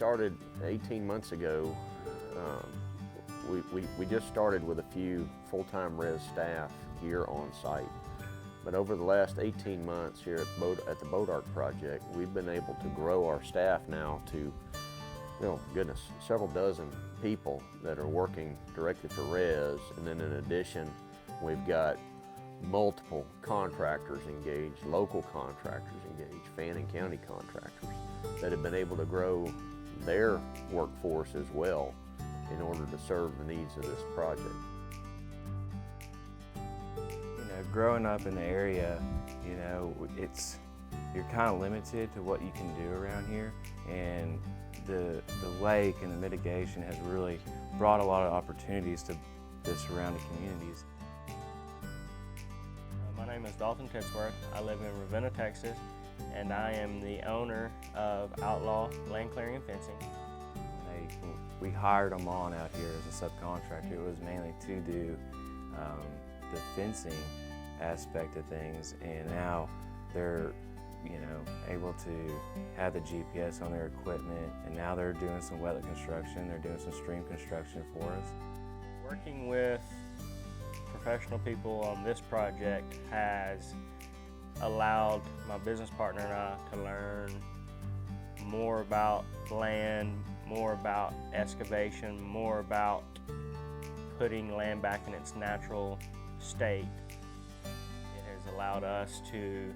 started 18 months ago. We just started with a few full-time res staff here on site. But over the last 18 months here at the Boat Ark project, we've been able to grow our staff now to, oh goodness, several dozen people that are working directly for res. And then in addition, we've got multiple contractors engaged, local contractors engaged, Fannin County contractors that have been able to grow their workforce as well in order to serve the needs of this project. You know, growing up in the area, you know, you're kind of limited to what you can do around here, and the lake and the mitigation has really brought a lot of opportunities to the surrounding communities. My name is Dalton Titsworth. I live in Ravenna, Texas, and I am the owner of Outlaw Land Clearing and Fencing. We hired them on out here as a subcontractor. It was mainly to do the fencing aspect of things, and now they're, you know, able to have the GPS on their equipment, and now they're doing some wetland construction. They're doing some stream construction for us. Working with professional people on this project has allowed my business partner and I to learn more about land, more about excavation, more about putting land back in its natural state. It has allowed us to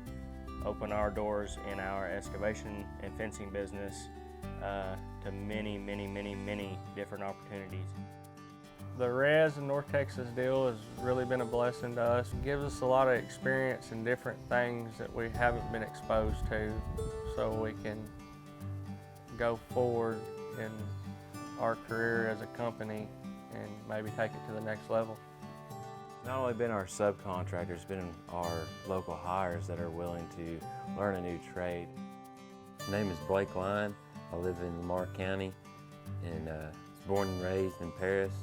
open our doors in our excavation and fencing business to many, many, many, many different opportunities. The res and North Texas deal has really been a blessing to us. It gives us a lot of experience in different things that we haven't been exposed to, so we can go forward in our career as a company and maybe take it to the next level. It's not only been our subcontractors, it's been our local hires that are willing to learn a new trade. My name is Blake Line. I live in Lamar County and was born and raised in Paris.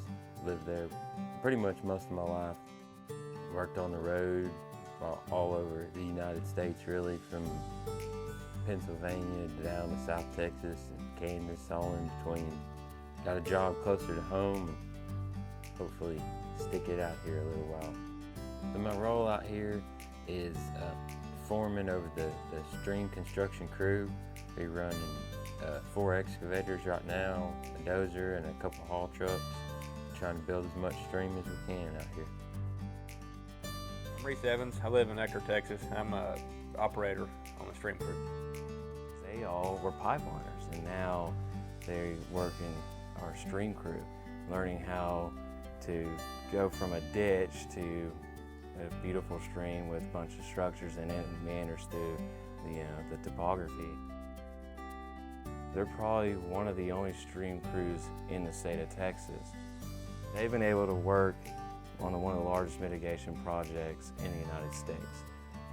Lived there pretty much most of my life. Worked on the road all over the United States, really, from Pennsylvania down to South Texas and Kansas, all in between. Got a job closer to home and hopefully stick it out here a little while. So my role out here is foreman over the stream construction crew. We're running 4 excavators right now, a dozer and a couple haul trucks, trying to build as much stream as we can out here. I'm Reese Evans. I live in Ector, Texas. I'm an operator on the stream crew. They all were pipeliners, and now they work in our stream crew, learning how to go from a ditch to a beautiful stream with a bunch of structures in it and meanders through the topography. They're probably one of the only stream crews in the state of Texas. They've been able to work on one of the largest mitigation projects in the United States.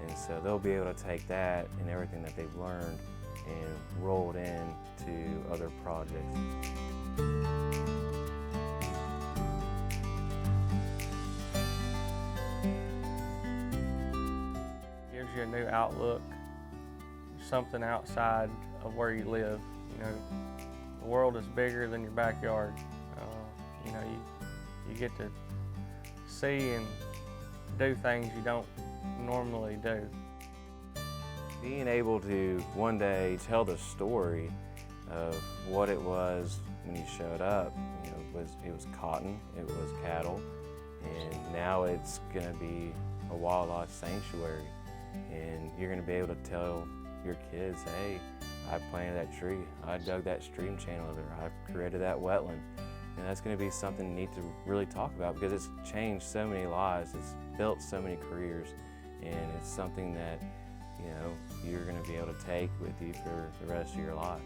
And so they'll be able to take that and everything that they've learned and roll it into other projects. Gives you a new outlook, something outside of where you live. You know, the world is bigger than your backyard. You know, you get to see and do things you don't normally do. Being able to one day tell the story of what it was when you showed up, you know, it was cotton, it was cattle, and now it's going to be a wildlife sanctuary. And you're going to be able to tell your kids, hey, I planted that tree, I dug that stream channel over there, I created that wetland. And that's going to be something neat to really talk about, because it's changed so many lives, it's built so many careers, and it's something that, you know, you're going to be able to take with you for the rest of your life.